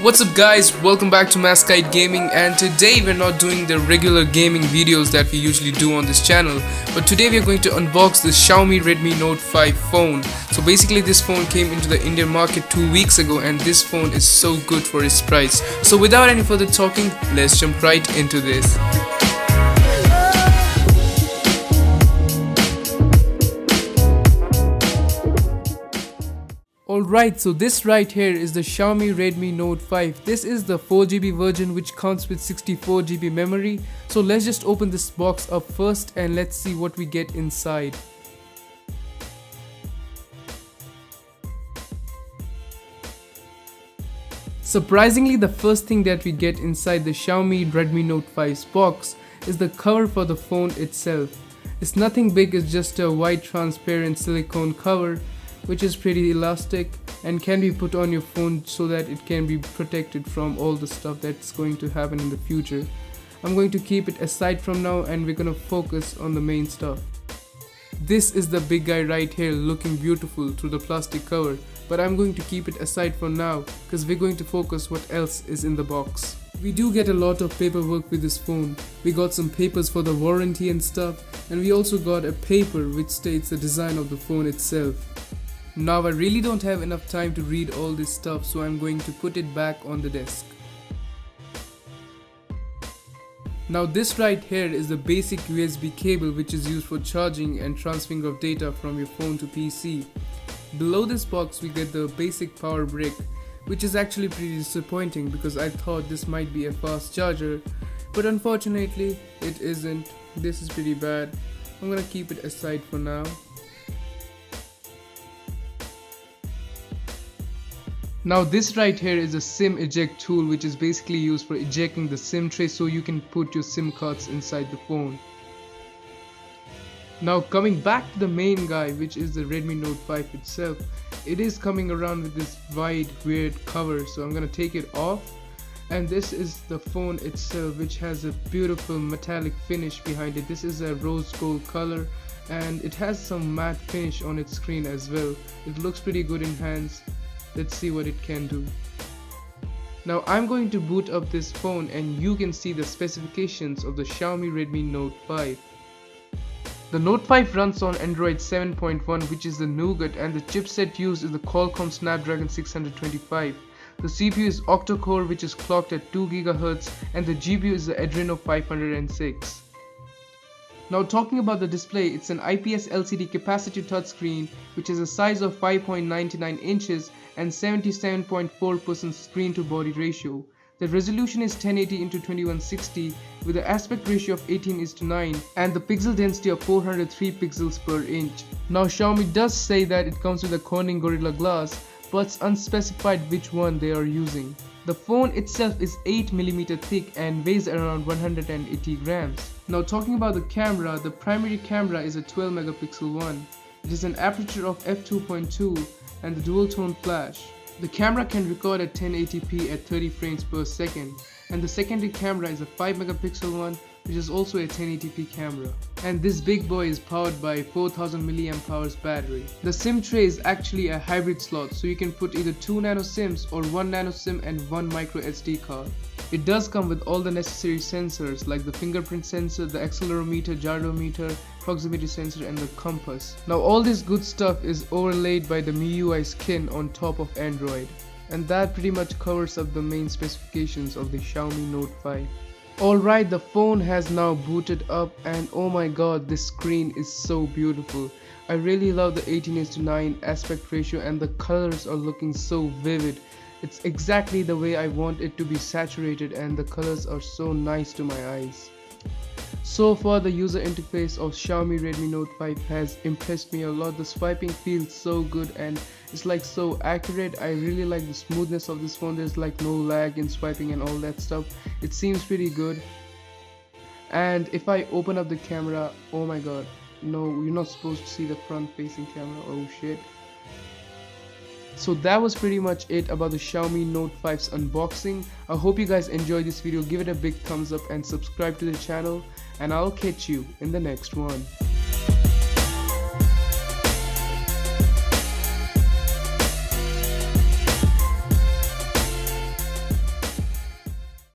What's up guys, welcome back to Mascite Gaming, and today we're not doing the regular gaming videos that we usually do on this channel, but today we're going to unbox the Xiaomi Redmi Note 5 phone. So basically this phone came into the Indian market 2 weeks ago and this phone is so good for its price. So without any further talking, let's jump right into this. Alright, so this right here is the Xiaomi Redmi Note 5. This is the 4GB version which comes with 64GB memory. So let's just open this box up first and let's see what we get inside. Surprisingly, the first thing that we get inside the Xiaomi Redmi Note 5's box is the cover for the phone itself. It's nothing big, it's just a white transparent silicone cover which is pretty elastic and can be put on your phone so that it can be protected from all the stuff that's going to happen in the future. I'm going to keep it aside from now and we're gonna focus on the main stuff. This is the big guy right here looking beautiful through the plastic cover, but I'm going to keep it aside for now because we're going to focus what else is in the box. We do get a lot of paperwork with this phone. We got some papers for the warranty and stuff, and we also got a paper which states the design of the phone itself. Now I really don't have enough time to read all this stuff, so I'm going to put it back on the desk. Now this right here is the basic USB cable which is used for charging and transferring of data from your phone to PC. Below this box we get the basic power brick, which is actually pretty disappointing because I thought this might be a fast charger, but unfortunately it isn't. This is pretty bad. I'm gonna keep it aside for now. Now this right here is a SIM eject tool which is basically used for ejecting the SIM tray so you can put your SIM cards inside the phone. Now coming back to the main guy, which is the Redmi Note 5 itself, it is coming around with this wide weird cover, so I'm gonna take it off. And this is the phone itself, which has a beautiful metallic finish behind it. This is a rose gold color and it has some matte finish on its screen as well. It looks pretty good in hands. Let's see what it can do. Now I'm going to boot up this phone and you can see the specifications of the Xiaomi Redmi Note 5. The Note 5 runs on Android 7.1, which is the nougat, and the chipset used is the Qualcomm Snapdragon 625. The CPU is Octa core which is clocked at 2 GHz and the GPU is the Adreno 506. Now talking about the display, it's an IPS LCD capacitive touchscreen which has a size of 5.99 inches and 77.4% screen to body ratio. The resolution is 1080x2160 with an aspect ratio of 18:9 and the pixel density of 403 pixels per inch. Now Xiaomi does say that it comes with a Corning Gorilla Glass, but it's unspecified which one they are using. The phone itself is 8mm thick and weighs around 180 grams. Now talking about the camera, the primary camera is a 12 megapixel one. It is an aperture of f2.2 and the dual tone flash. The camera can record at 1080p at 30 frames per second, and the secondary camera is a 5 megapixel one which is also a 1080p camera. And this big boy is powered by 4000 mAh battery. The SIM tray is actually a hybrid slot, so you can put either 2 nano SIMs or 1 nano SIM and 1 micro SD card. It does come with all the necessary sensors like the fingerprint sensor, the accelerometer, gyrometer, proximity sensor and the compass. Now all this good stuff is overlaid by the MIUI skin on top of Android. And that pretty much covers up the main specifications of the Xiaomi Note 5. Alright, the phone has now booted up and oh my god, this screen is so beautiful. I really love the 18:9 aspect ratio and the colors are looking so vivid. It's exactly the way I want it to be saturated and the colors are so nice to my eyes. So far the user interface of Xiaomi Redmi Note 5 has impressed me a lot. The swiping feels so good and it's like so accurate. I really like the smoothness of this phone. There's like no lag in swiping and all that stuff. It seems pretty good. And if I open up the camera, oh my god, no, you're not supposed to see the front facing camera. Oh shit. So that was pretty much it about the Xiaomi Note 5's unboxing. I hope you guys enjoyed this video. Give it a big thumbs up and subscribe to the channel, and I'll catch you in the next one.